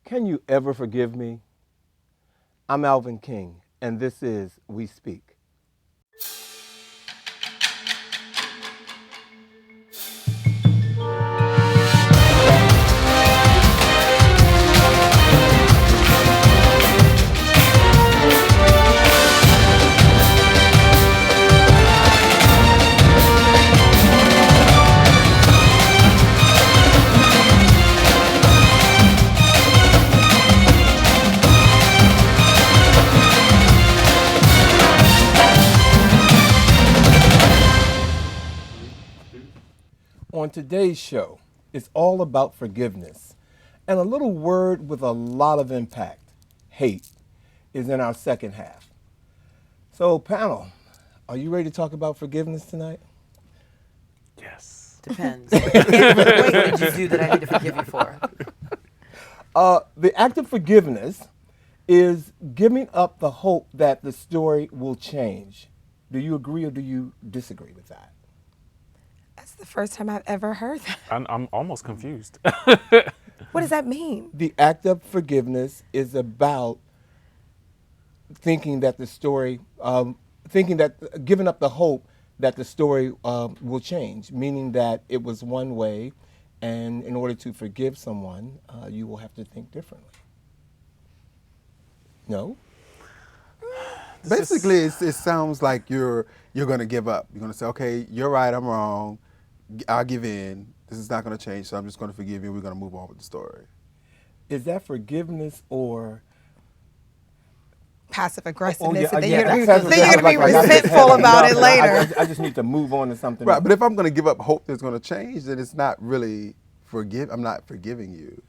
Can you ever forgive me? I'm Alvin King, and this is We Speak. On today's show, it's all about forgiveness. And a little word with a lot of impact, hate, is in our second half. So, panel, are you ready to talk about forgiveness tonight? Yes. Depends. What did you do that I need to forgive you for? The act of forgiveness is giving up the hope that the story will change. Do you agree or do you disagree with that? That's the first time I've ever heard that. I'm almost confused. What does that mean? The act of forgiveness is about thinking that the story, giving up the hope that the story will change, meaning that it was one way, and in order to forgive someone, you will have to think differently. No? Basically, it sounds like you're going to give up. You're going to say, okay, you're right, I'm wrong. I'll give in. This is not going to change, so I'm just going to forgive you. We're going to move on with the story. Is that forgiveness or Passive aggressiveness. yeah, Then yeah, you're that's going to be like I just resentful had about it enough, later. I just need to move on to something Right, else. but if I'm going to give up hope that's going to change, then it's not really I'm not forgiving you.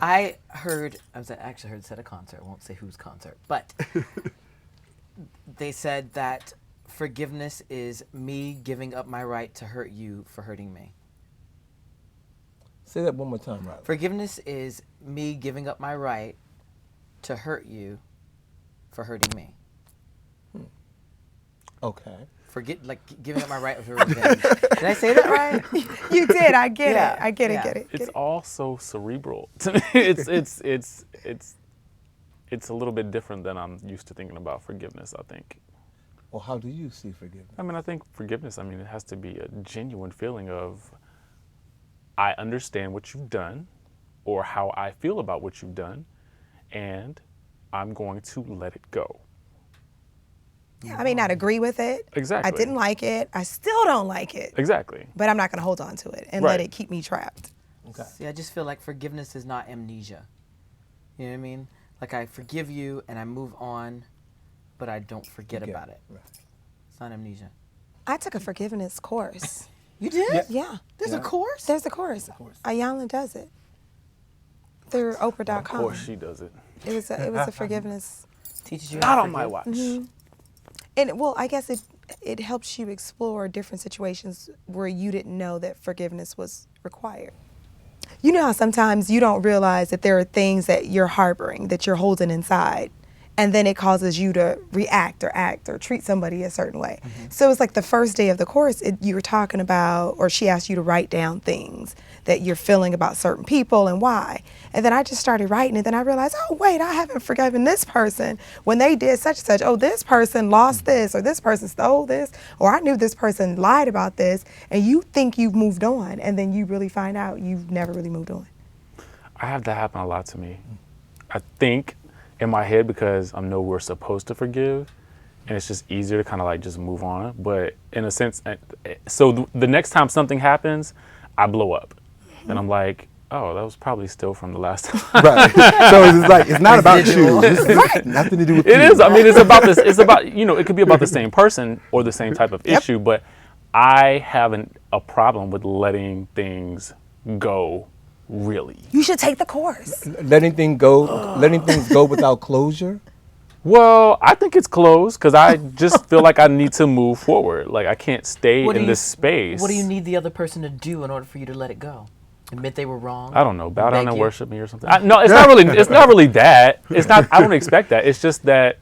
I actually heard this at a concert. I won't say whose concert, but they said that forgiveness is me giving up my right to hurt you for hurting me. Say that one more time, Riley. Forgiveness is me giving up my right to hurt you for hurting me. Okay. Giving up my right for revenge. Did I say that right? You did. I get Yeah, it. I get it. yeah. Get it. It's all so cerebral to me. It's a little bit different than I'm used to thinking about forgiveness, I think. Well, how do you see forgiveness? I mean, I think forgiveness, it has to be a genuine feeling of, I understand what you've done or how I feel about what you've done, and I'm going to let it go. Yeah, I may not agree with it. Exactly. I didn't like it. I still don't like it. Exactly. But I'm not going to hold on to it and let Right. it keep me trapped. Okay. See, I just feel like forgiveness is not amnesia. You know what I mean? Like I forgive you and I move on, but I don't forget about it. Right. It's not amnesia. I took a forgiveness course. You did? Yeah. There's a course? There's a course. Ayanna does it through Oprah.com. Of course she does it. It was a forgiveness. Teaches you Not how to on my forgive. watch. And well, I guess it helps you explore different situations where you didn't know that forgiveness was required. You know how sometimes you don't realize that there are things that you're harboring, that you're holding inside, and then it causes you to react or act or treat somebody a certain way. So it's like the first day of the course, you were talking about, or she asked you to write down things that you're feeling about certain people and why. And then I just started writing, and then I realized, oh wait, I haven't forgiven this person when they did such and such. Oh, this person lost this, or this person stole this, or I knew this person lied about this, and you think you've moved on, and then you really find out you've never really moved on. I have that happen a lot to me. I think in my head, because I know we're supposed to forgive, and it's just easier to kind of like just move on. But in a sense, so the next time something happens, I blow up. And I'm like, oh, that was probably still from the last time. Right. So it's like, it's not about you. It's nothing to do with you. It is. I mean, it's about this. It's about, it could be about the same person or the same type of issue, but I have a problem with letting things go, really. You should take the course. Letting things go without closure? Well, I think it's closed because I just feel like I need to move forward. Like I can't stay in this space. What do you need the other person to do in order for you to let it go? Admit they were wrong? I don't know. Bow down Beg and you? worship me or something. No, it's not really. It's not really that. It's not. I don't expect that. It's just that,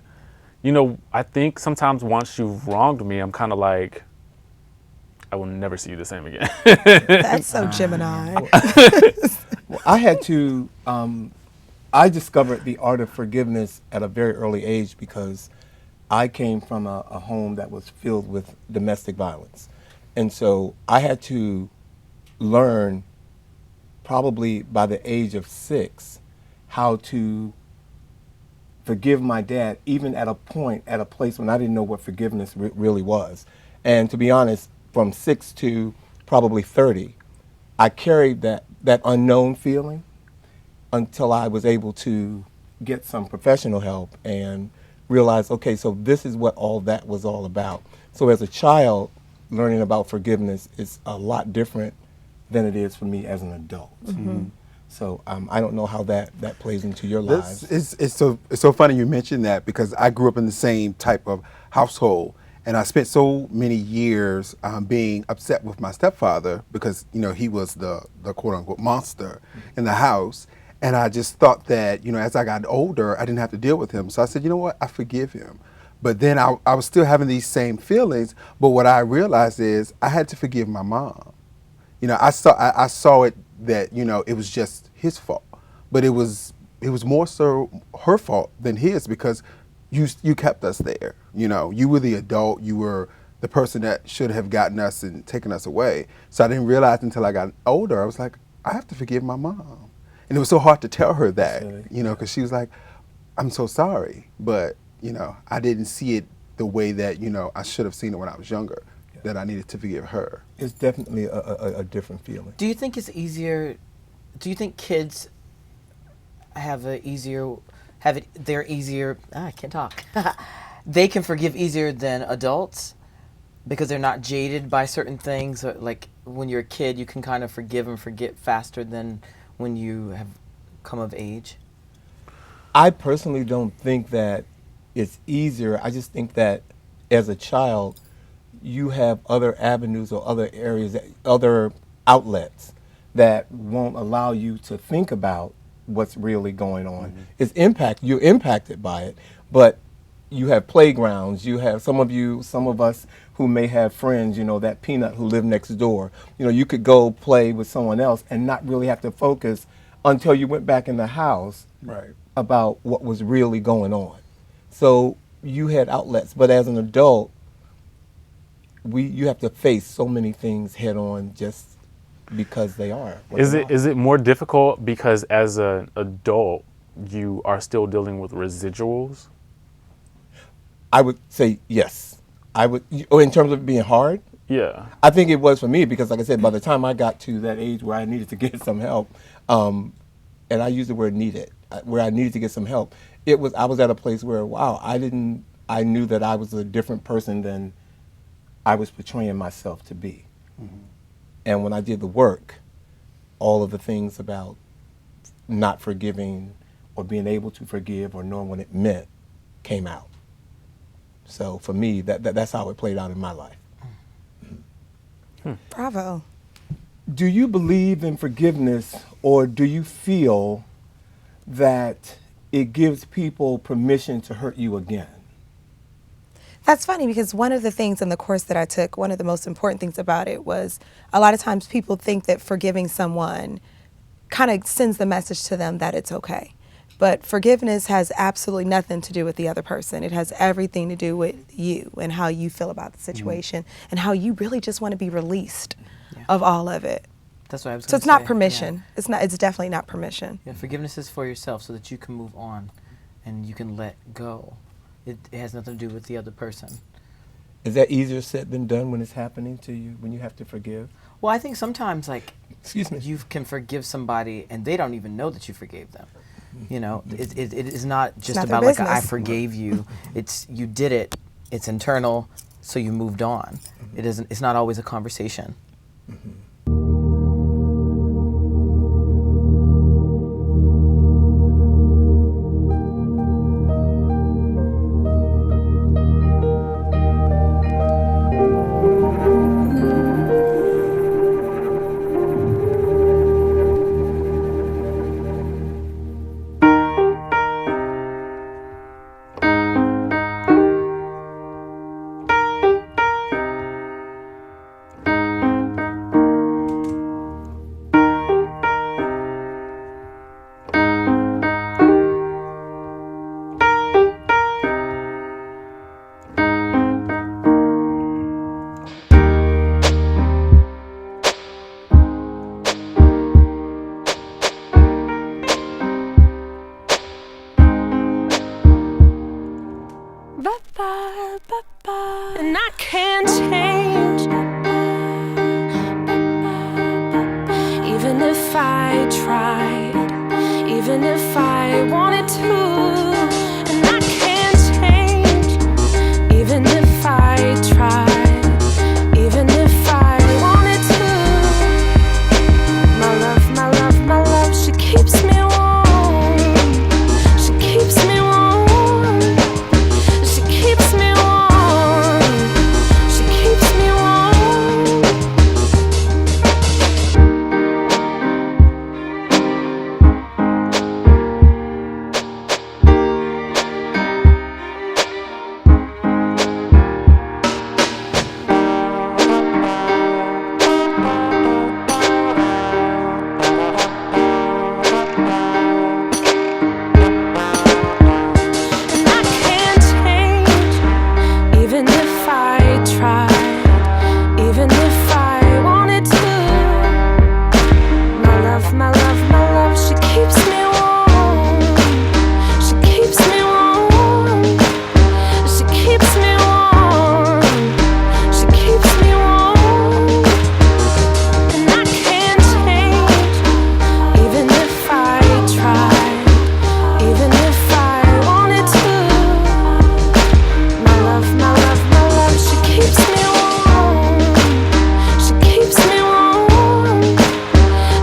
I think sometimes once you've wronged me, I'm kind of like, I will never see you the same again. That's so Gemini. Well, I had to I discovered the art of forgiveness at a very early age because I came from a home that was filled with domestic violence. And so I had to learn, probably by the age of 6, how to forgive my dad, even at a point, at a place when I didn't know what forgiveness really was. And to be honest, from 6 to probably 30, I carried that unknown feeling until I was able to get some professional help and realize, okay, so this is what all that was all about. So as a child, learning about forgiveness is a lot different than it is for me as an adult. So I don't know how that plays into your lives. It's so funny you mentioned that, because I grew up in the same type of household, and I spent so many years being upset with my stepfather because he was the quote unquote monster in the house, and I just thought that as I got older I didn't have to deal with him. So I said, you know what, I forgive him. But then I was still having these same feelings. But what I realized is I had to forgive my mom. I saw it that it was just his fault, but it was more so her fault than his, because you kept us there. You were the adult, you were the person that should have gotten us and taken us away. So I didn't realize until I got older. I was like, I have to forgive my mom, and it was so hard to tell her that, Silly. because she was like, I'm so sorry, but I didn't see it the way that I should have seen it when I was younger. That I needed to forgive her. It's definitely a different feeling. Do you think it's easier? Do you think kids have a easier, have it? They're easier. I can't talk. They can forgive easier than adults because they're not jaded by certain things. Like when you're a kid, you can kind of forgive and forget faster than when you have come of age. I personally don't think that it's easier. I just think that as a child, you have other avenues or other areas, other outlets that won't allow you to think about what's really going on. It's you're impacted by it, but you have playgrounds, you have some of us who may have friends, that peanut who live next door. You could go play with someone else and not really have to focus until you went back in the house Right. about what was really going on. So you had outlets, but as an adult, you have to face so many things head on just because they are. what Is they it are. is it more difficult because as an adult you are still dealing with residuals? I would say yes. In terms of being hard, Yeah. I think it was for me because, like I said, by the time I got to that age where I needed to get some help, and I use the word needed, where I needed to get some help, I was at a place where, wow, I knew that I was a different person than I was portraying myself to be. And when I did the work, all of the things about not forgiving or being able to forgive or knowing what it meant came out. So for me, that's how it played out in my life. Bravo. Do you believe in forgiveness, or do you feel that it gives people permission to hurt you again? That's funny because one of the things in the course that I took, one of the most important things about it was a lot of times people think that forgiving someone kind of sends the message to them that it's okay. But forgiveness has absolutely nothing to do with the other person. It has everything to do with you and how you feel about the situation and how you really just want to be released of all of it. That's what I was. So gonna it's not say. permission. Yeah. It's not. It's definitely not permission. Yeah, forgiveness is for yourself so that you can move on and you can let go. It has nothing to do with the other person. Is that easier said than done when it's happening to you, when you have to forgive? Well, I think sometimes, like, Excuse me. you can forgive somebody and they don't even know that you forgave them. It is not just not their about like I business. forgave you. It's you did it. It's internal, so you moved on. It isn't. It's not always a conversation. And I can't change, even if I tried, even if I wanted to. And I can't change, even if I tried, even if I wanted to. My love, my love, my love, she keeps me warm. She keeps me warm. She keeps me warm. She keeps me warm. And I can't change, even if I tried, even if I wanted to. My love, my love, my love, she keeps me warm. She keeps me warm. She keeps me warm. She keeps me warm. And I can't change, even if I tried, even if I wanted to. My love, my love, my love, she keeps me warm. She keeps me warm.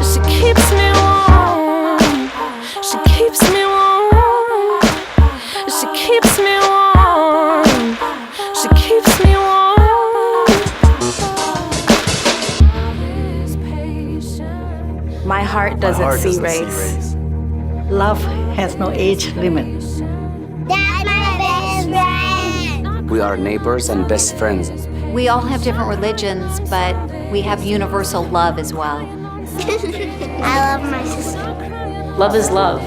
She keeps me warm. She keeps me warm. She keeps me warm. She keeps me warm. My heart doesn't see race. Love has no age limit. That's my best friend. We are neighbors and best friends. We all have different religions, but we have universal love as well. I love my sister. Love is love.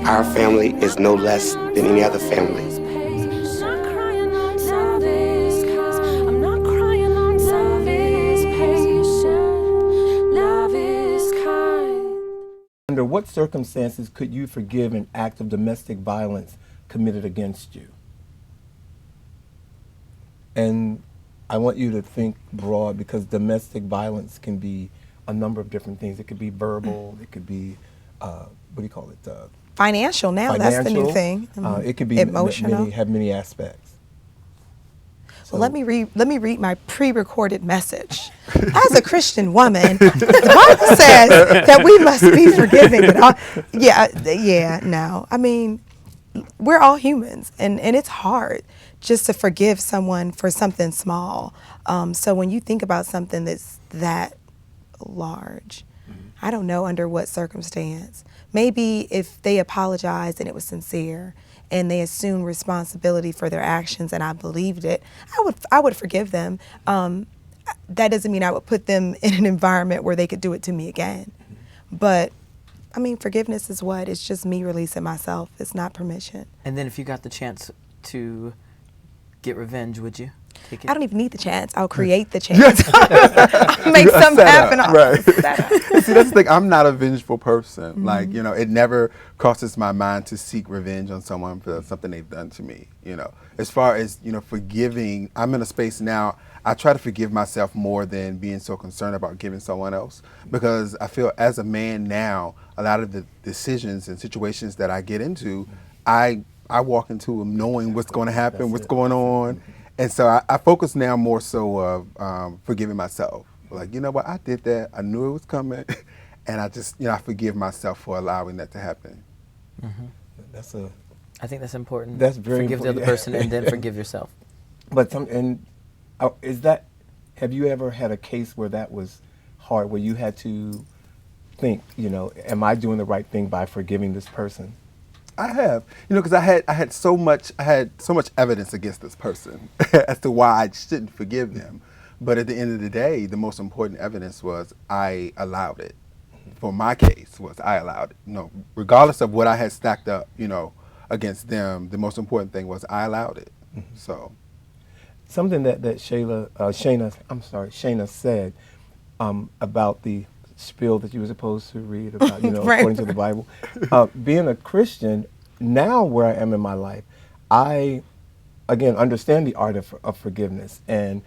Our family is no less than any other family. I'm not crying on Sundays, 'cause I'm not crying on Sundays. Patient, love is kind. Under what circumstances could you forgive an act of domestic violence committed against you? And I want you to think broad, because domestic violence can be a number of different things. It could be verbal, it could be, what do you call it? Financial now, that's the new thing. It could be Emotional. have many aspects. Well, let me read my pre-recorded message. As a Christian woman, the Bible says that we must be forgiving. And all. No. I mean, we're all humans, and it's hard just to forgive someone for something small. So when you think about something that's that large, I don't know under what circumstance. Maybe if they apologized and it was sincere, and they assumed responsibility for their actions, and I believed it, I would forgive them. That doesn't mean I would put them in an environment where they could do it to me again. But I mean, forgiveness is what? It's just me releasing myself. It's not permission. And then if you got the chance to get revenge, would you take it? I don't even need the chance. I'll create the chance. I'll make something happen. Right. See, that's the thing. I'm not a vengeful person. Like, it never crosses my mind to seek revenge on someone for something they've done to me. As far as, forgiving, I'm in a space now, I try to forgive myself more than being so concerned about giving someone else, because I feel as a man now, a lot of the decisions and situations that I get into, I walk into them knowing what's going to happen, what's going on. And so I focus now more so of forgiving myself. Like, you know what, I did that, I knew it was coming, and I just, I forgive myself for allowing that to happen. Mm-hmm. I think that's important. That's very forgive important. the other person and then forgive yourself. But have you ever had a case where that was hard, where you had to think, am I doing the right thing by forgiving this person? I have, because I had so much evidence against this person as to why I shouldn't forgive them. But at the end of the day, the most important evidence was I allowed it. For my case, was I allowed it. Regardless of what I had stacked up, against them, the most important thing was I allowed it. So, something that Shayna said about the spiel that you were supposed to read about, Right. according to the Bible. Being a Christian, now where I am in my life, I again, understand the art of forgiveness. And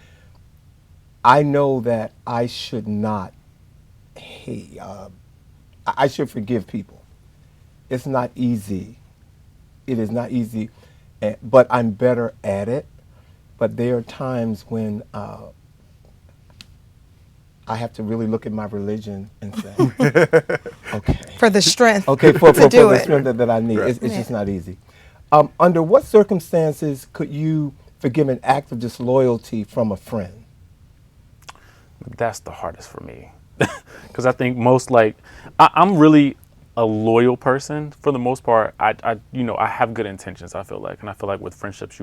I know that I should not hate, I should forgive people. It's not easy. It is not easy, but I'm better at it. But there are times when I have to really look at my religion and say, okay. For the strength Okay, for to do the it. strength that I need. Right. It's just not easy. Under what circumstances could you forgive an act of disloyalty from a friend? That's the hardest for me. Because I think I'm really a loyal person for the most part. I have good intentions, I feel like. And I feel like with friendships,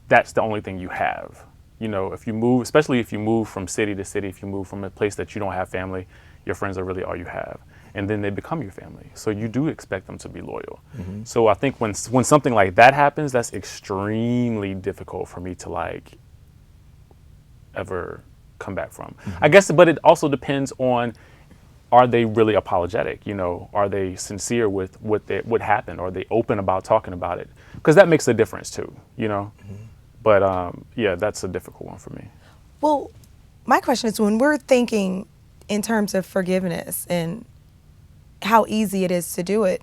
that's the only thing you have. If you move, especially if you move from city to city, if you move from a place that you don't have family, your friends are really all you have. And then they become your family. So you do expect them to be loyal. Mm-hmm. So I think when something like that happens, that's extremely difficult for me to ever come back from. Mm-hmm. I guess, but it also depends on, are they really apologetic? Are they sincere with what happened? Are they open about talking about it? Because that makes a difference too, Mm-hmm. But yeah, that's a difficult one for me. Well, my question is, when we're thinking in terms of forgiveness and how easy it is to do it,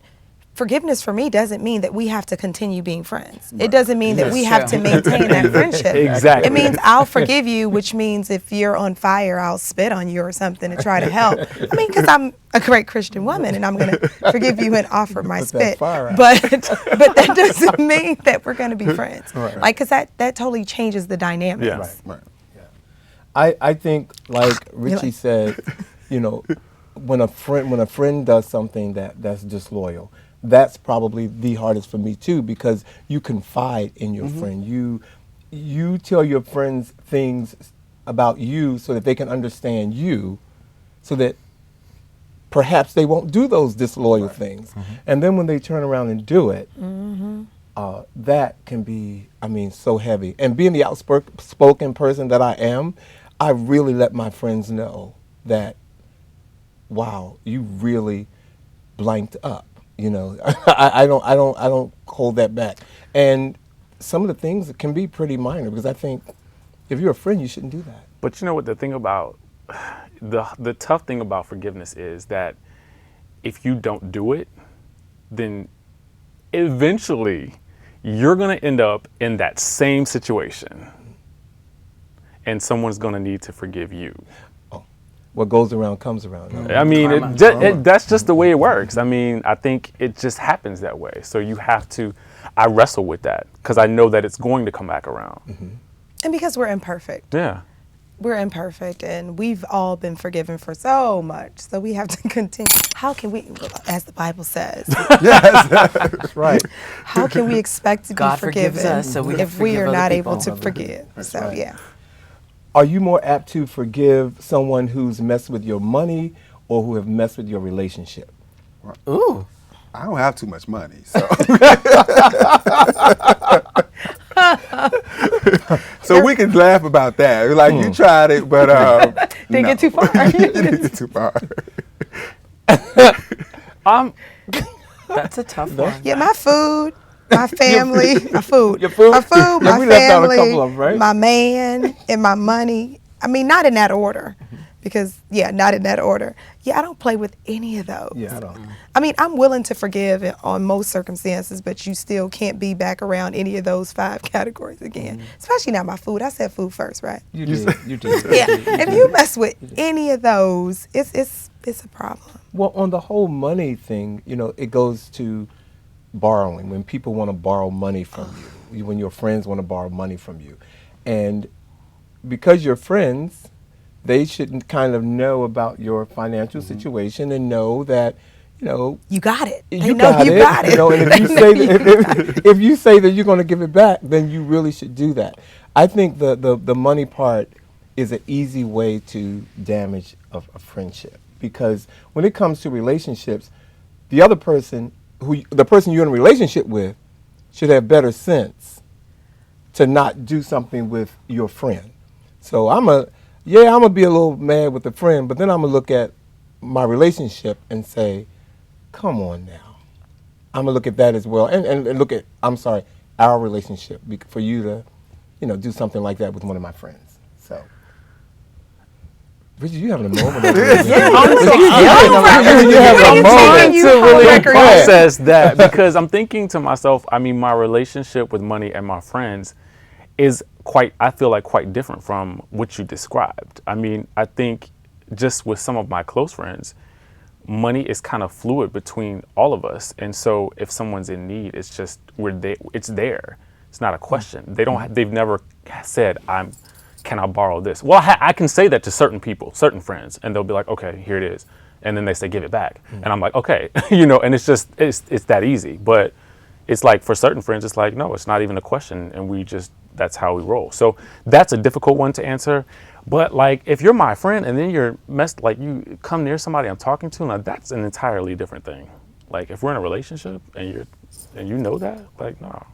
forgiveness for me doesn't mean that we have to continue being friends. Right. It doesn't mean that we have to maintain that friendship. Exactly. It means I'll forgive you, which means if you're on fire, I'll spit on you or something to try to help. I mean, because I'm a great Christian woman and I'm going to forgive you and offer my spit. But that doesn't mean that we're going to be friends. Right. Because that totally changes the dynamics. Yes. Right. Yeah. I think, like Richie said, when a friend does something that's disloyal, that's probably the hardest for me too, because you confide in your mm-hmm. friend. You tell your friends things about you so that they can understand you, so that perhaps they won't do those disloyal things. Mm-hmm. And then when they turn around and do it, mm-hmm. That can be, so heavy. And being the outspoken person that I am, I really let my friends know that, wow, you really blanked up. I don't hold that back. And some of the things can be pretty minor, because I think if you're a friend, you shouldn't do that. But you know what the thing about, the tough thing about forgiveness is that if you don't do it, then eventually you're going to end up in that same situation. And someone's going to need to forgive you. What goes around comes around. That's just the way it works. I think it just happens that way. So I wrestle with that because I know that it's going to come back around. Mm-hmm. And because we're imperfect. Yeah. We're imperfect and we've all been forgiven for so much. So we have to continue. How can we, as the Bible says. Yes, that's right. How can we expect to God be forgiven forgives us, so if we are not able to people. forgive? That's So, right. yeah. Are you more apt to forgive someone who's messed with your money or who have messed with your relationship? Ooh. I don't have too much money, so. So we can laugh about that. Like, you tried it, but Didn't get too far. Didn't get too far. That's a tough one. Yeah, my food, my family, my food. Your food? My food, Yeah, my we left out a family, couple of them, right? my man, and my money. Not in that order. Because, not in that order. Yeah, I don't play with any of those. Yeah, I don't. I'm willing to forgive on most circumstances, but you still can't be back around any of those 5 categories again. Especially not my food. I said food first, right? You did. Yeah. If you mess with any of those, it's a problem. Well, on the whole money thing, it goes to borrowing. When people want to borrow money from you, when your friends want to borrow money from you. And because you're friends, they should kind of know about your financial situation and know that, you got it. You got it. And if you say that you're going to give it back, then you really should do that. I think the money part is an easy way to damage a friendship, because when it comes to relationships, the person you're in a relationship with should have better sense to not do something with your friend. So I'm gonna be a little mad with a friend, but then I'm gonna look at my relationship and say, come on now. I'm gonna look at that as well, and look at, our relationship for you to, do something like that with one of my friends. So. Richard, you having a moment over there. You having a moment you to hold really record. process that, because I'm thinking to myself, I mean, my relationship with money and my friends is I feel like quite different from what you described. I mean, I think just with some of my close friends, money is kind of fluid between all of us. And so if someone's in need, it's just, it's there. It's not a question. They've never said, can I borrow this? Well, I can say that to certain people, certain friends, and they'll be like, okay, here it is. And then they say, give it back. And I'm like, okay, and it's just, it's that easy. But it's like for certain friends, it's like, no, it's not even a question. And that's how we roll. So that's a difficult one to answer. But like, if you're my friend and then you come near somebody I'm talking to, now that's an entirely different thing. Like if we're in a relationship and you know that, like, no.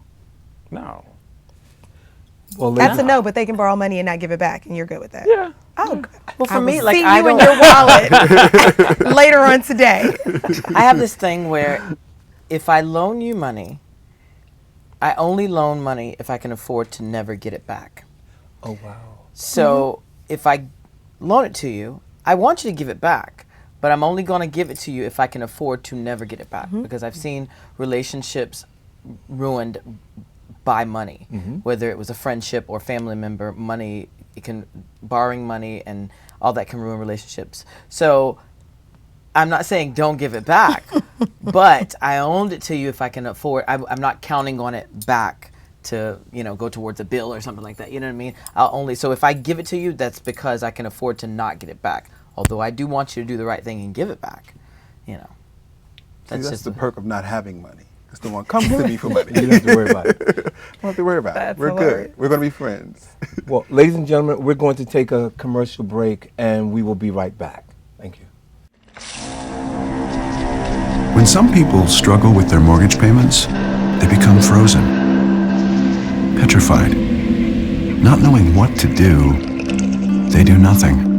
Well, That's a no, but they can borrow money and not give it back, and you're good with that. Yeah. Oh, good. Well, for I me, will like, see I you in don't- your wallet later on today. I have this thing where if I loan you money, I only loan money if I can afford to never get it back. Oh, wow. So if I loan it to you, I want you to give it back, but I'm only going to give it to you if I can afford to never get it back, because I've seen relationships ruined by money, whether it was a friendship or family member. Money, borrowing money and all that can ruin relationships. So I'm not saying don't give it back, but I owned it to you if I can afford. I'm not counting on it back to go towards a bill or something like that. You know what I mean? So if I give it to you, that's because I can afford to not get it back. Although I do want you to do the right thing and give it back. That's just the perk of not having money. It's the one comes to me for money. You don't have to worry about it. I don't have to worry about That's it. We're hilarious. good. We're going to be friends. Well, ladies and gentlemen, we're going to take a commercial break, and we will be right back. Thank you. When some people struggle with their mortgage payments, they become frozen, petrified. Not knowing what to do, they do nothing.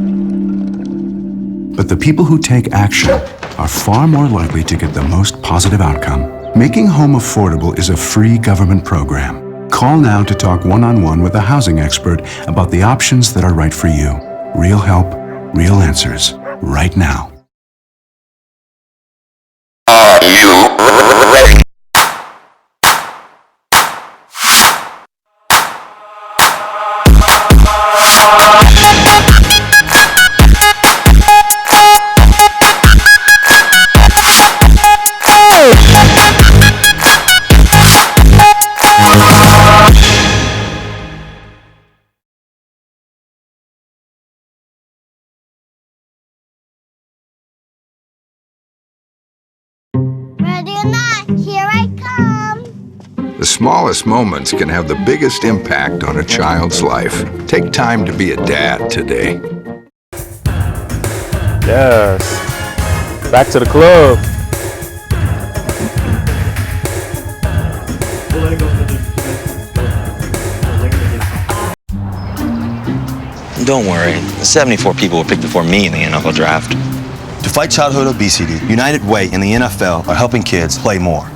But the people who take action are far more likely to get the most positive outcome. Making home affordable is a free government program. Call now to talk one-on-one with a housing expert about the options that are right for you. Real help, real answers, right now. Are you ready? Ready or not, here I come. The smallest moments can have the biggest impact on a child's life. Take time to be a dad today. Yes. Back to the club. Don't worry, 74 people were picked before me in the NFL draft. To fight childhood obesity, United Way and the NFL are helping kids play more.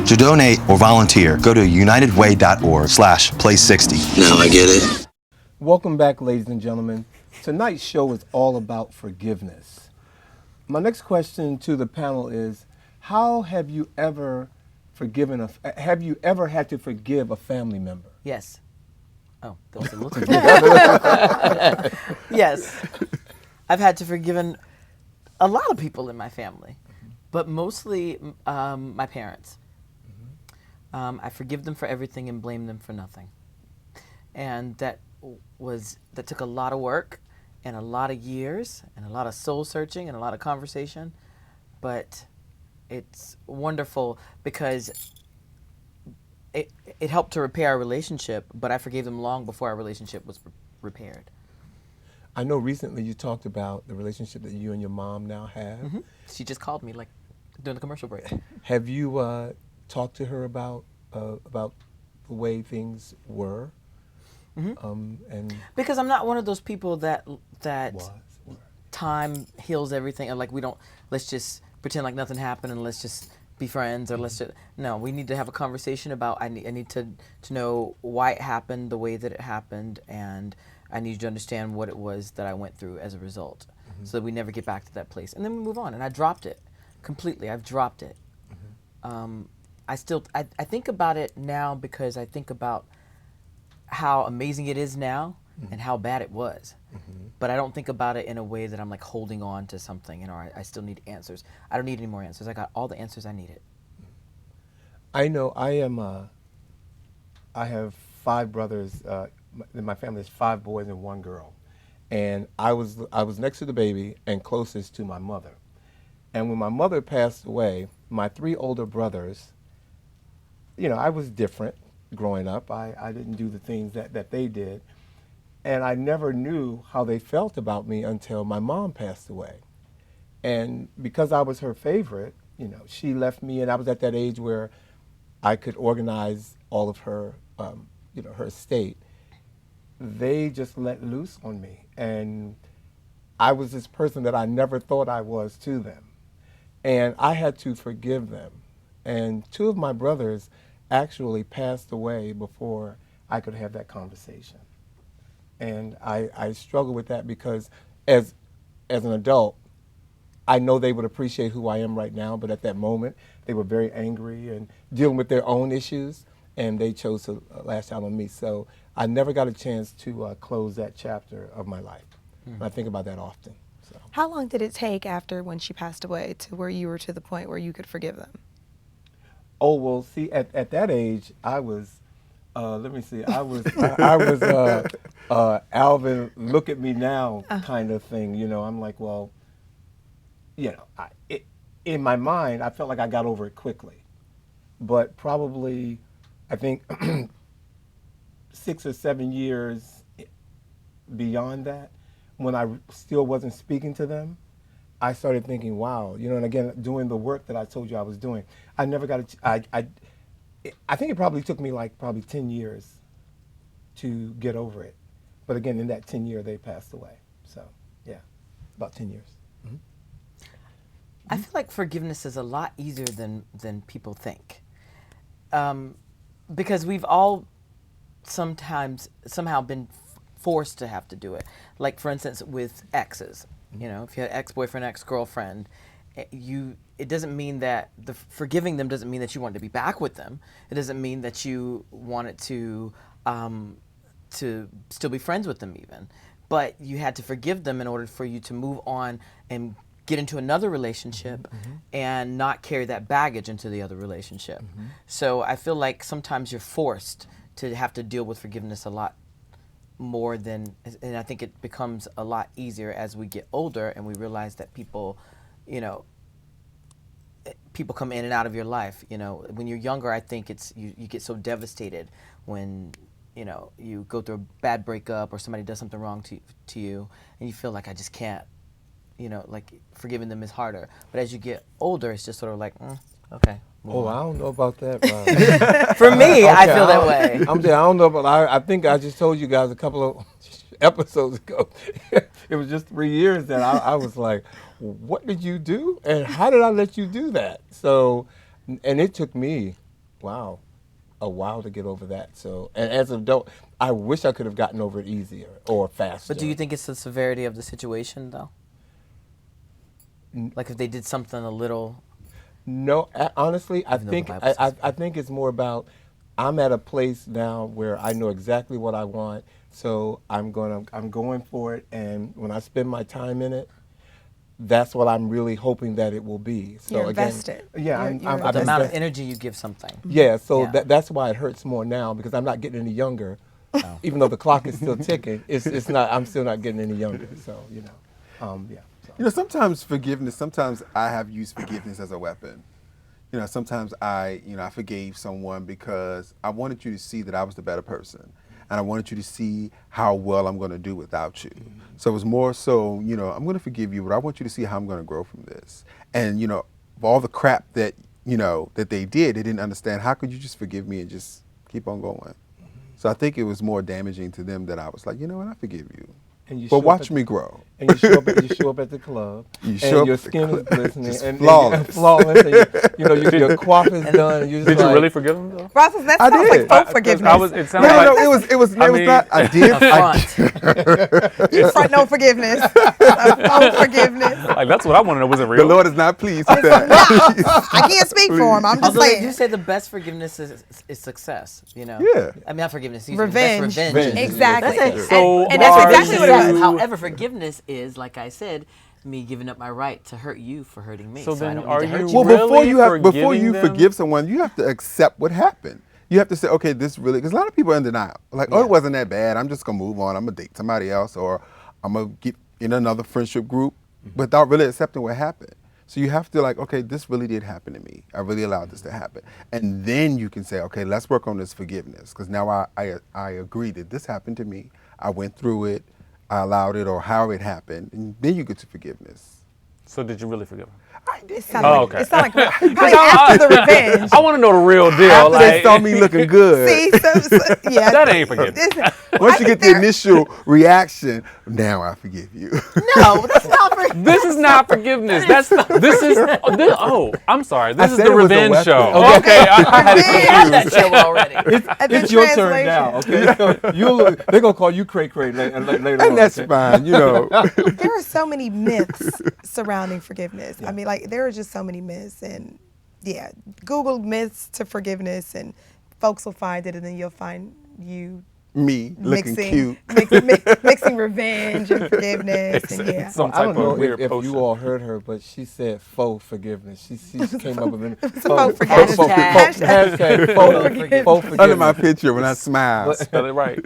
To donate or volunteer, go to unitedway.org/play60. Now I get it. Welcome back, ladies and gentlemen. Tonight's show is all about forgiveness. My next question to the panel is, how have you ever have you ever had to forgive a family member? Yes. Oh, that was a little too Yes. I've had to forgive a lot of people in my family, but mostly my parents. I forgive them for everything and blame them for nothing. And that took a lot of work and a lot of years and a lot of soul searching and a lot of conversation, but it's wonderful because it helped to repair our relationship, but I forgave them long before our relationship was repaired. I know recently you talked about the relationship that you and your mom now have. She just called me during the commercial break. Have you talked to her about the way things were? And because I'm not one of those people that time heals everything, and let's just pretend like nothing happened and let's just be friends or let's just no. We need to have a conversation about. I need to know why it happened the way that it happened, and I need you to understand what it was that I went through as a result, so that we never get back to that place. And then we move on. And I dropped it completely. I've dropped it. I think about it now because I think about how amazing it is now and how bad it was. But I don't think about it in a way that I'm like holding on to something, or I still need answers. I don't need any more answers. I got all the answers I needed. I know I have 5 brothers. In my family is 5 boys and 1 girl. And I was next to the baby and closest to my mother. And when my mother passed away, my 3 older brothers, I was different growing up. I didn't do the things that they did. And I never knew how they felt about me until my mom passed away. And because I was her favorite, she left me, and I was at that age where I could organize all of her, her estate. They just let loose on me. And I was this person that I never thought I was to them. And I had to forgive them. And 2 of my brothers actually passed away before I could have that conversation. And I struggle with that because as an adult, I know they would appreciate who I am right now, but at that moment, they were very angry and dealing with their own issues, and they chose to lash out on me. So I never got a chance to close that chapter of my life. And I think about that often. So. How long did it take after when she passed away to where you were to the point where you could forgive them? Oh, well, see, at that age, I was, let me see, I was Alvin, look at me now kind of thing. I'm like, well, in my mind, I felt like I got over it quickly. But probably, I think, 6 or 7 years beyond that, when I still wasn't speaking to them, I started thinking, wow, and again, doing the work that I told you I was doing, I never got I think it probably took me like 10 years to get over it. But again, in that 10 year, they passed away. So, yeah, about 10 years. I feel like forgiveness is a lot easier than people think. Because we've all somehow been forced to have to do it. Like, for instance, with exes. If you had ex-boyfriend, ex-girlfriend, it doesn't mean that forgiving them doesn't mean that you want to be back with them. It doesn't mean that you wanted to still be friends with them even. But you had to forgive them in order for you to move on and get into another relationship and not carry that baggage into the other relationship. So I feel like sometimes you're forced to have to deal with forgiveness a lot more than, and I think it becomes a lot easier as we get older and we realize that people, people come in and out of your life. When you're younger, I think you get so devastated when you go through a bad breakup or somebody does something wrong to you, and you feel like I just can't, like forgiving them is harder. But as you get older, it's just sort of like, okay. Oh, I don't know about that, Rob. For me, okay, I feel that way. I don't know, but I think I just told you guys a couple of episodes ago. It was just 3 years that I was like, what did you do? And how did I let you do that? So, and it took me, a while to get over that. So, and as an adult, I wish I could have gotten over it easier or faster. But do you think it's the severity of the situation, though? Like if they did something a little... No, honestly, I think it's more about I'm at a place now where I know exactly what I want, so I'm going for it, and when I spend my time in it, that's what I'm really hoping that it will be. So you're invested. Yeah, I'm the amount of energy you give something. Yeah, so that's why it hurts more now because I'm not getting any younger, even though the clock is still ticking. It's not. I'm still not getting any younger. So yeah. Sometimes sometimes I have used forgiveness as a weapon. Sometimes I forgave someone because I wanted you to see that I was the better person. And I wanted you to see how well I'm going to do without you. So it was more so, I'm going to forgive you, but I want you to see how I'm going to grow from this. And, for all the crap that, that they didn't understand, how could you just forgive me and just keep on going? So I think it was more damaging to them that I was like, you know what, I forgive you. And you But show up watch at me grow. And you show up at the club. You show and up your at the skin is club, glistening just and flawless. flawless. And your coif is done. And Did you really forgive him though? Russell, that I sounds did. like faux forgiveness. It sounded No, like it was not. I did. You front no forgiveness. Faux forgiveness. Like that's what I want to know. Was it real? The Lord is not pleased with that. I can't speak for him. I'm just Although they saying. do say the best forgiveness is success. You know. Yeah. I mean, not forgiveness. Revenge. Best revenge. Exactly. That's it. So and that's exactly what it was. However, forgiveness is, like I said, me giving up my right to hurt you for hurting me. So I then don't are need to hurt you you. Well, really before you forgiving them? forgive someone, you have to accept what happened. You have to say, okay, this really, because a lot of people are in denial. Like, oh, it wasn't that bad. I'm just gonna move on. I'm gonna date somebody else, or I'm gonna get in another friendship group, without really accepting what happened. So you have to like, okay, this really did happen to me. I really allowed this to happen, and then you can say, okay, let's work on this forgiveness, because now I agree that this happened to me. I went through it. I allowed it, or how it happened, and then you get to forgiveness. So did you really forgive him? I did. It sounded like, okay. it sounded like probably after the revenge. I want to know the real deal. After they saw me looking good. See, yeah. That ain't forgiveness. Once you get the initial reaction, now I forgive you. No, that's not forgiveness. This is not forgiveness. Oh, I'm sorry. This is said the it was a revenge weapon. show. Okay, I had We it had that confused. show already. It's your turn now. Okay, so they're gonna call you Cray Cray later on. And that's fine, you know. There are so many myths surrounding forgiveness. I mean, like there are just so many myths, and yeah, Google myths to forgiveness, and folks will find it, and then you'll find you Me looking cute. mixing revenge and forgiveness, and yeah. Some I don't type of know weird if potion. you all heard her, but she said faux forgiveness. She came up with an faux forgiveness. hashtag faux forgiveness. Under my picture when I smile. Spell it right.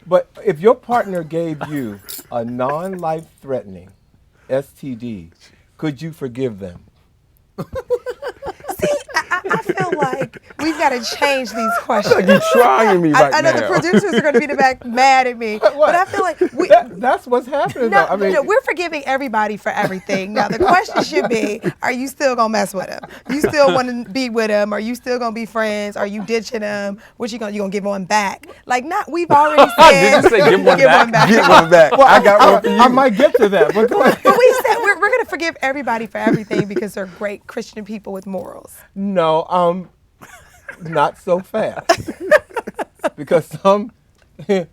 But if your partner gave you a non-life-threatening STD, could you forgive them? See, I feel like we've got to change these questions. You're trying me right I know now. the producers are going to be the back mad at me, but I feel like that's what's happening. No, though. I mean, no, we're forgiving everybody for everything. Now the question should be: are you still gonna mess with him? You still want to be with him? Are you still gonna be friends? Are you ditching him? What you gonna give one back? Like not. We've already said. Did you say give one back? Get one back. well, I got one for you. I might get to that, but go ahead. But we said we're gonna forgive everybody for everything because they're great Christian people with morals. No, not so fast. Because some things,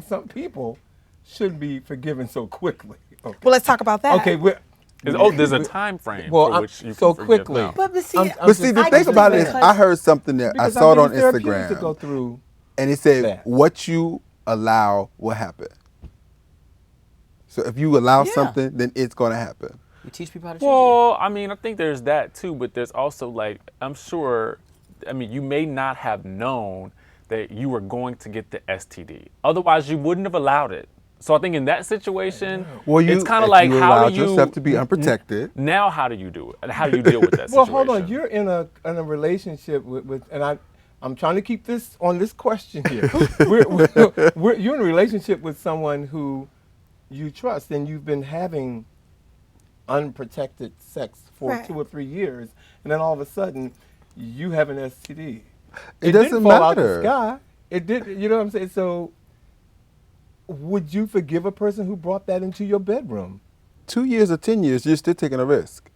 some people shouldn't be forgiven so quickly. Okay. Well, let's talk about that. Okay, There's a time frame Well, for which you so can forgive quickly. now. But see, But see, the thing about it is, I heard something that I because saw it on it's therapeutic to go Instagram, through. and it said, that. what you allow will happen. So if you allow something, then it's going to happen. we teach people how to treat you. Well, I mean, I think there's that too, but there's also like, I'm sure, I mean, you may not have known that you were going to get the STD. Otherwise, you wouldn't have allowed it. So I think in that situation, Well, it's kind if of like, you how allowed do you yourself to be unprotected? Now, how do you do it? And how do you deal with that Well, situation? hold on. You're in a relationship with and I'm trying to keep this on this question here. You're in a relationship with someone who you trust, and you've been having unprotected sex for 2 or 3 years, and then all of a sudden, you have an STD. It didn't doesn't fall out the matter. sky. It did. You know what I'm saying? So, would you forgive a person who brought that into your bedroom? 2 years or 10 years, you're still taking a risk.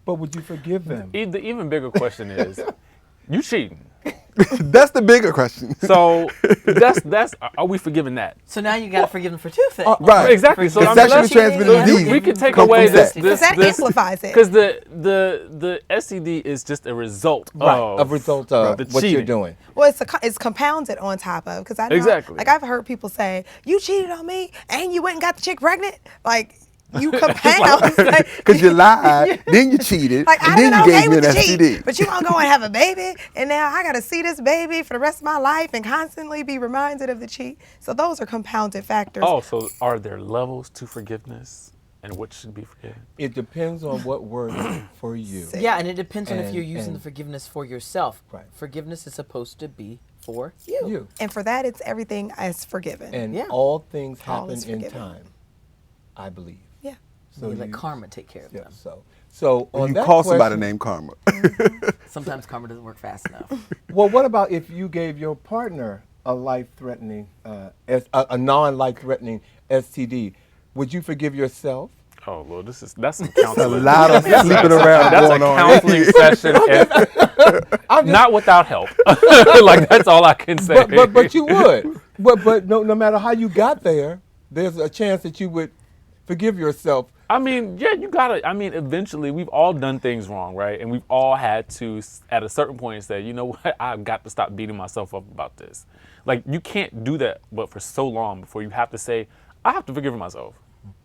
But would you forgive them? The even bigger question is, you cheating. That's the bigger question. So that's are we forgiving that? So now you got to forgive them for two things. Right. Exactly. So The I'm sexually let's- transmitted disease we can take come away from this. sex. Because that amplifies it. Because the STD is just a result A result of the what you're cheating. doing. Well, it's compounded on top of, because I know, Exactly. like I've heard people say, you cheated on me and you went and got the chick pregnant. Like you compound. Because you lied, then you cheated, Like and I've then been you okay gave me with an the cheat, STD. but you gonna go and have a baby, and now I gotta see this baby for the rest of my life and constantly be reminded of the cheat. So those are compounded factors. Oh, so are there levels to forgiveness, and what should be forgiven? It depends on what works for you. Yeah, and it depends on if you're using And- the forgiveness for yourself. Right. Forgiveness is supposed to be for you. And for that, it's everything is forgiven. And all things All happen is in forgiven. time, I believe. Yeah. So you let karma take care of them. So on You that call somebody question- named Karma. Sometimes karma doesn't work fast enough. Well, what about if you gave your partner a life-threatening, a non-life-threatening STD, would you forgive yourself? Oh Lord, that's some counseling. A lot of sleeping around That's going a on. counseling session. Not without help. Like that's all I can say. But you would. But no matter how you got there, there's a chance that you would forgive yourself. I mean, yeah, you gotta. I mean, eventually, we've all done things wrong, right? And we've all had to, at a certain point, say, you know what? I've got to stop beating myself up about this. Like, you can't do that, but for so long before you have to say, I have to forgive myself.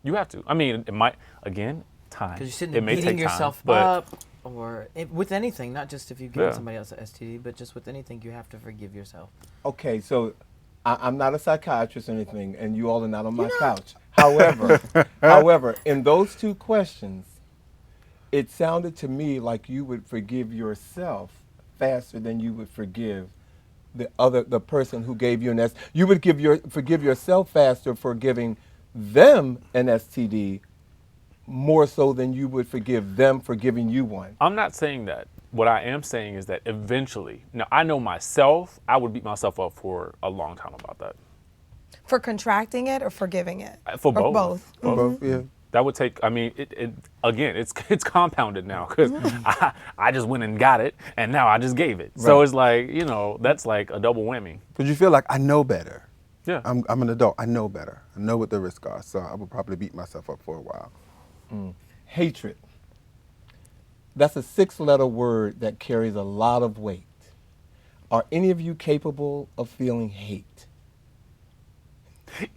You have to. I mean, it might, again, time. Because you're sitting It there may beating take yourself time, but up, or with anything, not just if you've given Yeah. somebody else an STD, but just with anything, you have to forgive yourself. Okay, so I'm not a psychiatrist or anything, and you all are not on my couch. However, in those two questions, it sounded to me like you would forgive yourself faster than you would forgive the person who gave you an STD. You would forgive yourself faster for giving them an STD more so than you would forgive them for giving you one. I'm not saying that. What I am saying is that eventually, now I know myself, I would beat myself up for a long time about that. For contracting it or forgiving it? For Or both. both. Both. Yeah. That would take. I mean, again, it's compounded now because I just went and got it, and now I just gave it. So Right. it's like that's like a double whammy. Because you feel like I know better. Yeah. I'm an adult. I know better. I know what the risks are. So I would probably beat myself up for a while. Hatred. That's a 6-letter word that carries a lot of weight. Are any of you capable of feeling hate?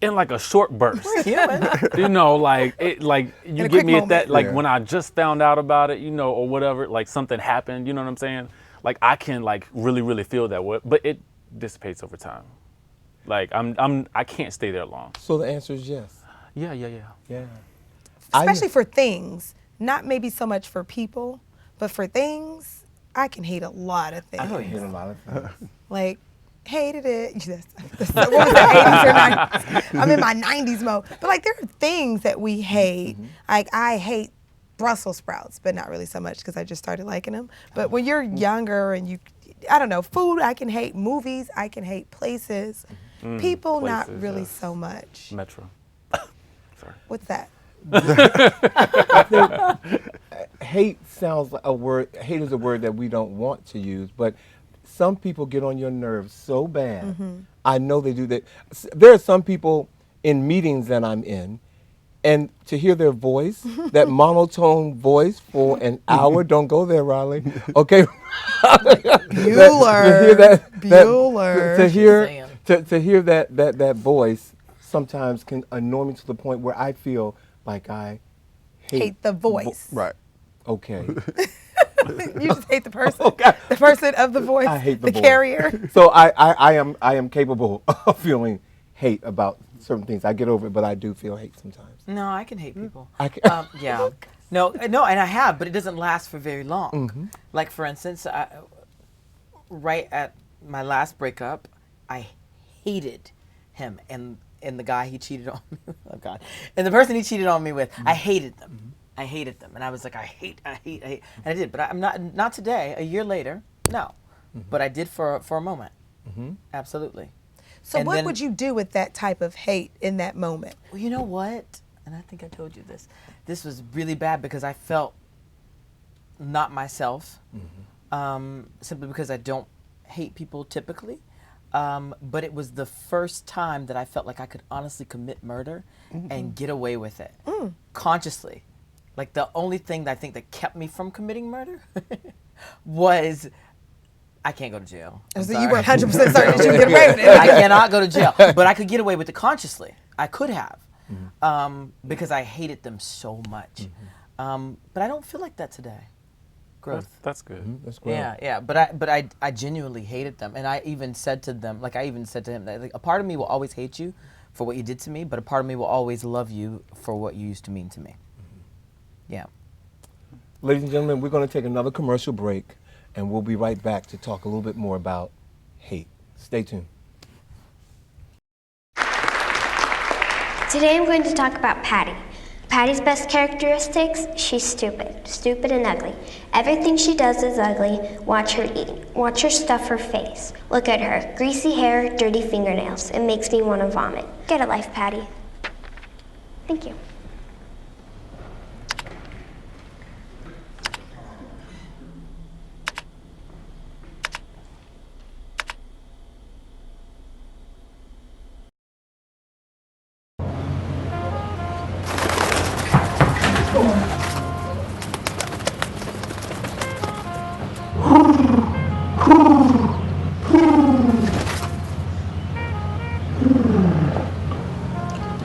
In like a short burst. We're human. Like you a get quick me at that, moment. like Yeah. when I just found out about it, or whatever, like something happened, you know what I'm saying? Like I can like really, really feel that way, but it dissipates over time. Like I can't stay there long. So the answer is yes. Yeah. Yeah. Especially for things, not maybe so much for people, but for things, I can hate a lot of things. I hate a lot of things. Like, hated it. What was that, 80s or 90s? I'm in my 90s mode. But like, there are things that we hate. Like, I hate Brussels sprouts, but not really so much because I just started liking them. But when you're younger and I don't know, food I can hate, movies I can hate, places, people not places, really yes. so much. Metro. Sorry. What's that? Hate sounds like a word. Hate is a word that we don't want to use, but some people get on your nerves so bad. I know they do that. There are some people in meetings that I'm in, and to hear their voice, that monotone voice for an hour, don't go there, Riley. Okay. Bueller. To hear that voice sometimes can annoy me to the point where I feel like I Hate the voice. Right. Okay. You just hate the person. The person of the voice. I hate the voice. carrier. So I am capable of feeling hate about certain things. I get over it, but I do feel hate sometimes. No, I can hate people. Yeah. No, and I have, but it doesn't last for very long. Like for instance, right at my last breakup, I hated him and the guy he cheated on me with. Oh God. And the person he cheated on me with, I hated them. I hated them. And I was like, I hate. And I did. But I'm not today, a year later, no. But I did for a moment. Absolutely. So And what then- would you do with that type of hate in that moment? Well, you know what? And I think I told you this. This was really bad because I felt not myself, simply because I don't hate people typically. But it was the first time that I felt like I could honestly commit murder and get away with it consciously. Like the only thing that I think that kept me from committing murder was I can't go to jail. So you were 100% certain that you could get away with it. I cannot go to jail, but I could get away with it consciously. I could have, because I hated them so much. But I don't feel like that today. Growth. That's good. That's great. Yeah. But I genuinely hated them, and I even said to them, like I even said to him, that like, a part of me will always hate you for what you did to me, but a part of me will always love you for what you used to mean to me. Yeah. Ladies and gentlemen, we're going to take another commercial break, and we'll be right back to talk a little bit more about hate. Stay tuned. Today I'm going to talk about Patty. Patty's best characteristics, she's stupid. Stupid and ugly. Everything she does is ugly. Watch her eat. Watch her stuff her face. Look at her. Greasy hair, dirty fingernails. It makes me want to vomit. Get a life, Patty. Thank you.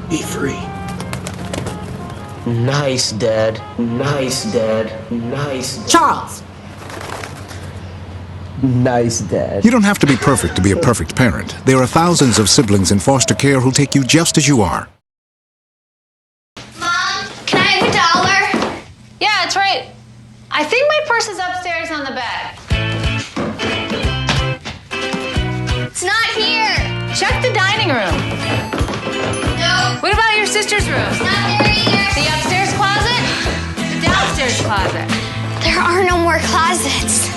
Be free. Nice, Dad. Nice, Dad. Nice, Dad. Charles! Nice, Dad. You don't have to be perfect to be a perfect parent. There are thousands of siblings in foster care who'll take you just as you are. Mom, can I have $1? Yeah, it's right. I think my purse is upstairs on the bed. It's not here. Check the dining room. No. What about your sister's room? It's not there either. The upstairs closet? The downstairs closet? There are no more closets.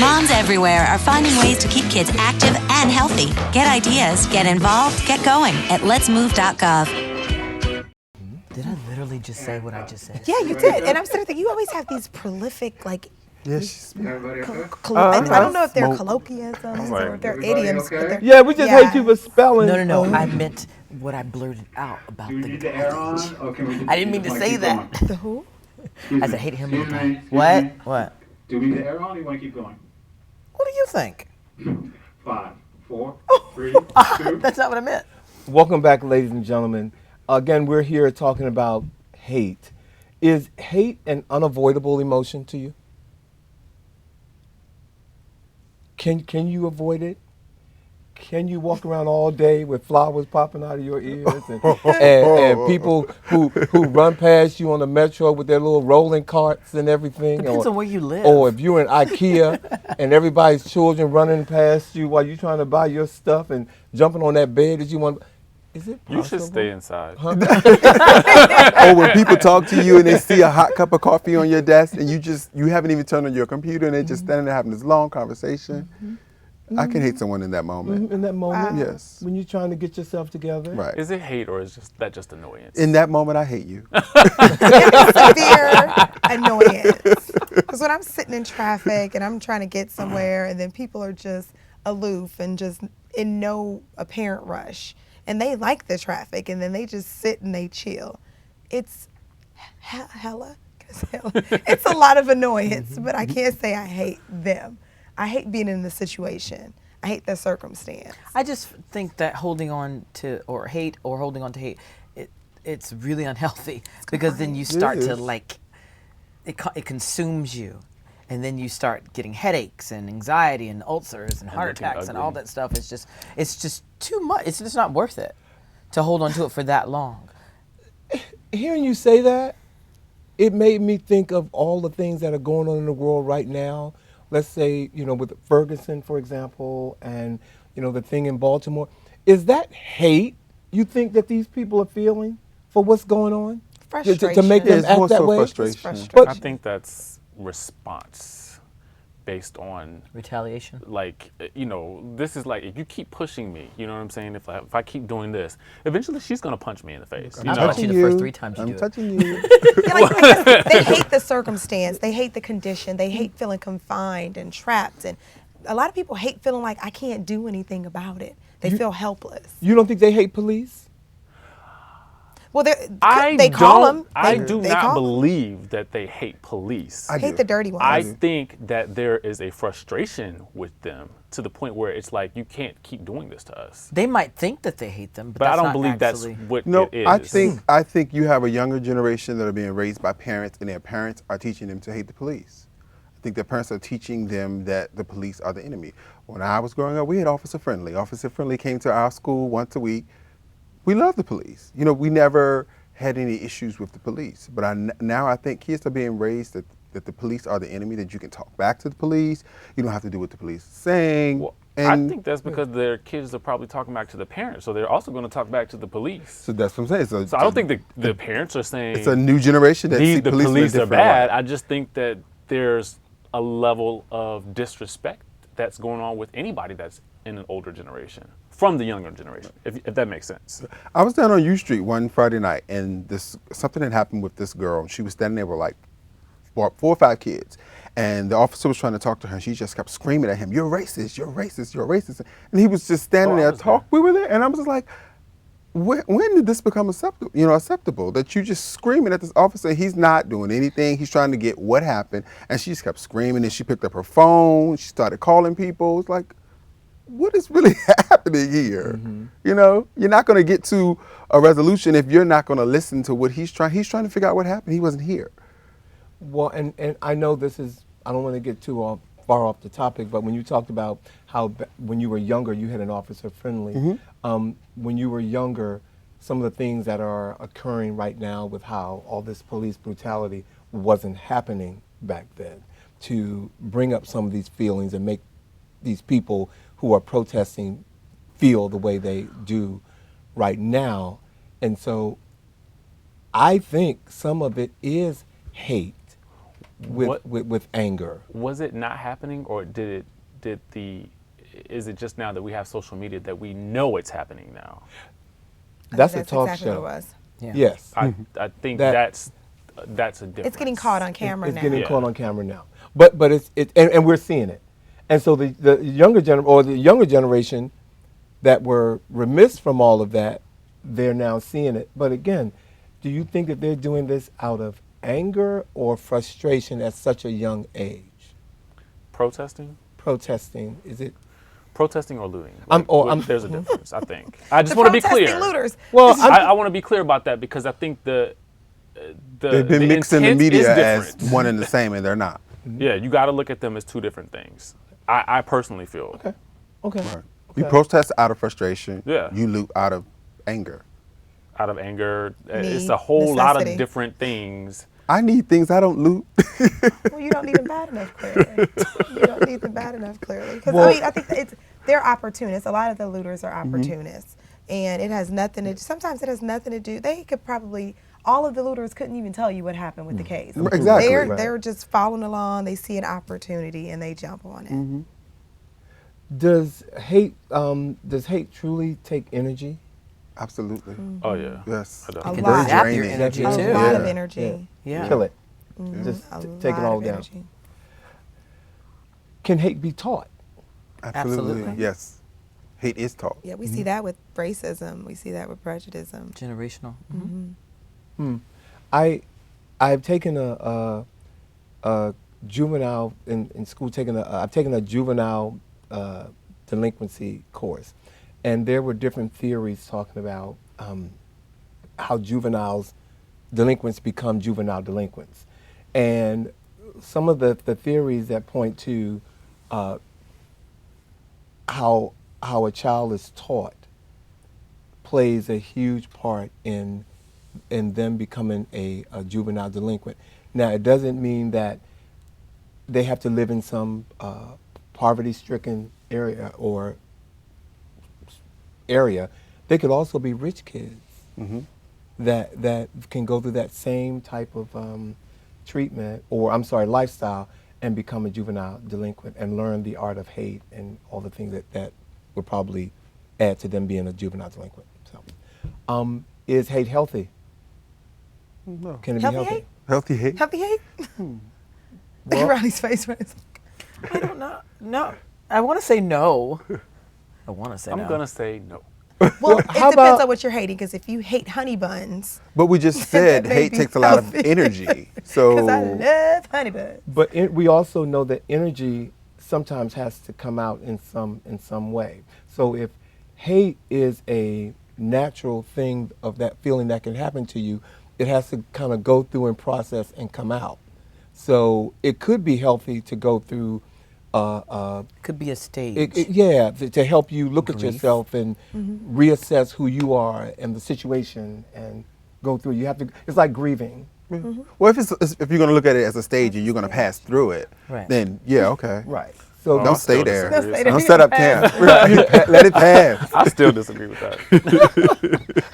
Moms everywhere are finding ways to keep kids active and healthy. Get ideas, get involved, get going at letsmove.gov. Did I literally just say what I just said? Yeah, you did. And I'm sitting there, you always have these prolific, like, Yes. I don't know if they're colloquialisms or if they're idioms. But they're, Yeah, we just hate you for spelling. No. I meant what I blurted out about the college. I didn't mean to say that. The who? I said hate him. What? Do we need the air on or you want to keep going? What do you think? 5, 4, 3, 2. That's not what I meant. Welcome back, ladies and gentlemen. Again, we're here talking about hate. Is hate an unavoidable emotion to you? Can you avoid it? Can you walk around all day with flowers popping out of your ears and people who run past you on the metro with their little rolling carts and everything? Depends on where you live. Or if you're in IKEA and everybody's children running past you while you're trying to buy your stuff and jumping on that bed that you want. Is it possible? You should stay inside. Or when people talk to you and they see a hot cup of coffee on your desk and you haven't even turned on your computer and they're just standing there having this long conversation. I can hate someone in that moment. In that moment? Yes. When you're trying to get yourself together? Right. Is it hate or is that just annoyance? In that moment, I hate you. Severe annoyance. Because when I'm sitting in traffic and I'm trying to get somewhere and then people are just aloof and just in no apparent rush and they like the traffic and then they just sit and they chill. It's hella. It's a lot of annoyance, but I can't say I hate them. I hate being in the situation. I hate the circumstance. I just think that holding on to hate, it's really unhealthy because then you start to like, it consumes you. And then you start getting headaches and anxiety and ulcers and heart attacks and all that stuff. It's just too much. It's just not worth it to hold on to it for that long. Hearing you say that, it made me think of all the things that are going on in the world right now. Let's say, with Ferguson, for example, and, the thing in Baltimore. Is that hate you think that these people are feeling for what's going on? Frustration. To make them act that way? Frustration. But I think that's response based on retaliation. Like, this is like, if you keep pushing me, you know what I'm saying? If I keep doing this, eventually she's going to punch me in the face. I'll punch you the first 3 times you do it. I'm touching you. I guess they hate the circumstance. They hate the condition. They hate feeling confined and trapped. And a lot of people hate feeling like I can't do anything about it. They feel helpless. You don't think they hate police? Well, they call them. I do not believe that they hate police. I hate the dirty ones. I think that there is a frustration with them to the point where it's like, you can't keep doing this to us. They might think that they hate them, but I that's don't not believe actually that's what it is. I think you have a younger generation that are being raised by parents, and their parents are teaching them to hate the police. I think their parents are teaching them that the police are the enemy. When I was growing up, we had Officer Friendly. Officer Friendly came to our school once a week. We love the police. We never had any issues with the police. But now I think kids are being raised that that the police are the enemy, that you can talk back to the police. You don't have to do what the police are saying. Well, and I think that's because their kids are probably talking back to the parents, so they're also going to talk back to the police. So that's what I'm saying. So I don't think the parents are saying it's a new generation that see the police in a police are different bad. way. I just think that there's a level of disrespect that's going on with anybody that's in an older generation from the younger generation, if that makes sense. I was down on U Street one Friday night, and something had happened with this girl. She was standing there with like 4 or 5 kids, and the officer was trying to talk to her, and she just kept screaming at him, "You're racist, you're racist, you're racist." And he was just standing there talking. We were there, and I was just like, when did this become acceptable? Acceptable that you just screaming at this officer? He's not doing anything. He's trying to get what happened, and she just kept screaming. And she picked up her phone. She started calling people. It's like, what is really happening here? You're not going to get to a resolution if you're not going to listen to what he's trying. He's trying to figure out what happened. He wasn't here. Well, and I know this is, I don't want to get too far off the topic, but when you talked about how when you were younger you had an officer friendly, when you were younger, some of the things that are occurring right now with how all this police brutality wasn't happening back then, to bring up some of these feelings and make these people who are protesting feel the way they do right now. And so I think some of it is hate with anger. Was it not happening, or is it just now that we have social media that we know it's happening now? That's a talk exactly show. What it was. Yeah. Yes. I think that's a difference. It's getting caught on camera now. It's getting caught on camera now. But and we're seeing it. And so the younger generation that were remiss from all of that, they're now seeing it. But again, do you think that they're doing this out of anger or frustration at such a young age? Protesting? Protesting. Is it? Protesting or looting? There's a difference, I think. I just want to be clear. Looters. Well, I want to be clear about that, because I think they've been mixed in the media as one and the same, and they're not. Yeah, you got to look at them as two different things. I personally feel. Okay. Right. You protest out of frustration. Yeah. You loot out of anger. Out of anger. It's a whole lot of different things. I need things. I don't loot. Well, you don't need them bad enough, clearly. You don't need them bad enough, clearly. Because I think they're opportunists. A lot of the looters are opportunists, and it has nothing to. Sometimes it has nothing to do. They could probably. All of the looters couldn't even tell you what happened with the case. Exactly. They're just following along. They see an opportunity and they jump on it. Does hate truly take energy? Absolutely. Oh yeah. Yes. A Very lot. draining. Energy too. A lot of energy. Yeah. Kill it. Mhm. Just A take it lot all of down. energy. Can hate be taught? Absolutely. Yes. Hate is taught. Yeah, we see that with racism. We see that with prejudice. Generational. I've taken a juvenile in school. I've taken a juvenile delinquency course, and there were different theories talking about how delinquents become juvenile delinquents, and some of the theories that point to how a child is taught plays a huge part in them becoming a juvenile delinquent. Now, it doesn't mean that they have to live in some poverty-stricken area or area. They could also be rich kids that can go through that same type of treatment, or lifestyle, and become a juvenile delinquent and learn the art of hate and all the things that would probably add to them being a juvenile delinquent. So, is hate healthy? No. Can it Healthy be healthy? hate? Healthy hate? Healthy hate? Look at Riley's face. I don't know. No. I want to say no. I want to say no. I'm going to say no. Well, it depends on what you're hating, because if you hate honey buns. But we just said hate takes a lot of energy. So. Because I love honey buns. But we also know that energy sometimes has to come out in some way. So if hate is a natural thing of that feeling that can happen to you, it has to kind of go through and process and come out. So it could be healthy to go through. Could be a stage. To help you look at yourself and reassess who you are and the situation and go through. You have to. It's like grieving. Well, if you're going to look at it as a stage and you're going to pass through it, Right. then yeah, okay. Right. So Don't stay there. Don't stay there. Don't set up camp. Let it pass. I still disagree with that.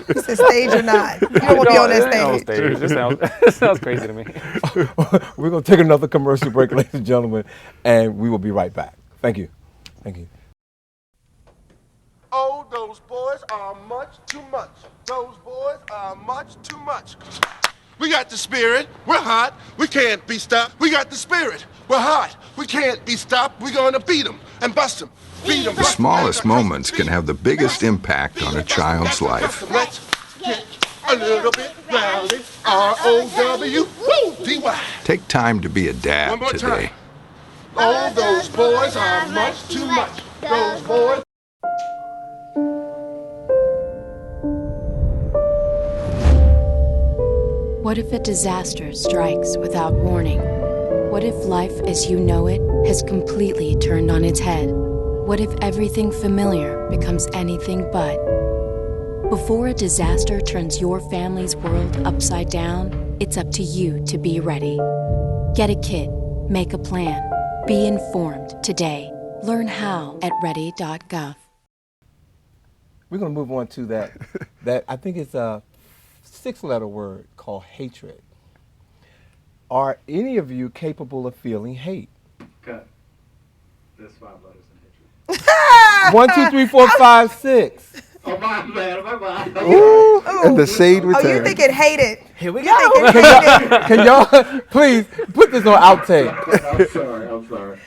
Is it stage or not? You don't want to be on that No, stage. It sounds crazy to me. We're going to take another commercial break, ladies and gentlemen, and we will be right back. Thank you. Thank you. Oh, those boys are much too much. Those boys are much too much. We got the spirit. We're hot. We can't be stopped. We got the spirit. We're hot. We can't be stopped. We're going to beat them and bust them. Beat them. The smallest moments can have the biggest impact on a child's life. Let's get a little bit rowdy. R-O-W-D-Y. Take time to be a One dad more today. time. Oh, those boys are much too much. Those boys. What if a disaster strikes without warning? What if life as you know it has completely turned on its head? What if everything familiar becomes anything but? Before a disaster turns your family's world upside down, it's up to you to be ready. Get a kit, make a plan, be informed today. Learn how at ready.gov. We're going to move on to that I think it's a 6-letter word called hatred. Are any of you capable of feeling hate? Cut. There's 5 letters in hatred. 1, 2, 3, 4, 5, 6. Oh, my bad. Ooh, and the shade Oh, returns. you think it hated? Here we You go. think it hated? Can y'all please put this on outtake? I'm sorry.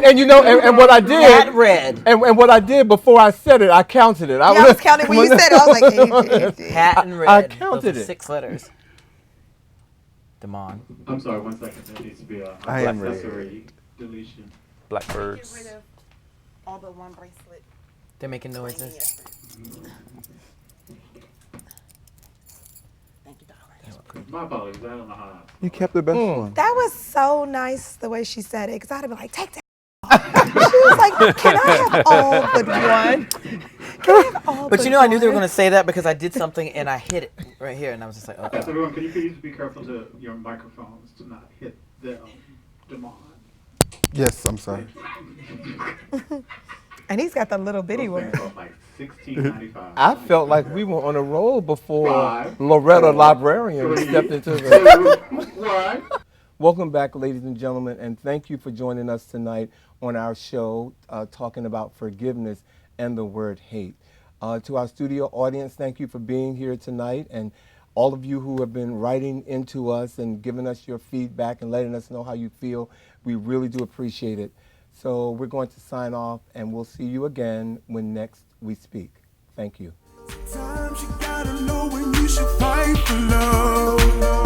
And you know, and what I did, Hat red. and what I did before I said it, I counted it. I was counting when you said it. I was like, Hat and red. I counted Those are it. 6 letters. Damon. I'm sorry, 1 second. There needs to be a I am ready. accessory deletion. Blackbirds. all but one bracelet. They're making noises. Thank you, darling. My apologies. I don't know how. You kept the best one. That was so nice the way she said it, because I'd have been like, take that. She was like, can I have all but one? Can I have all But you know, I knew they were going to say that because I did something and I hit it right here, and I was just like, Yes, everyone, can you please be careful to your microphones to not hit them, Damon? Yes, I'm sorry. And he's got the little bitty one. Like $16.95. I felt like we were on a roll before 5, Loretta 4, Librarian 3, stepped into the. 2, 1. Welcome back, ladies and gentlemen, and thank you for joining us tonight on our show talking about forgiveness and the word hate. To our studio audience, thank you for being here tonight, and all of you who have been writing into us and giving us your feedback and letting us know how you feel. We really do appreciate it. So we're going to sign off, and we'll see you again when next we speak. Thank you. Sometimes you gotta know when you should fight for love.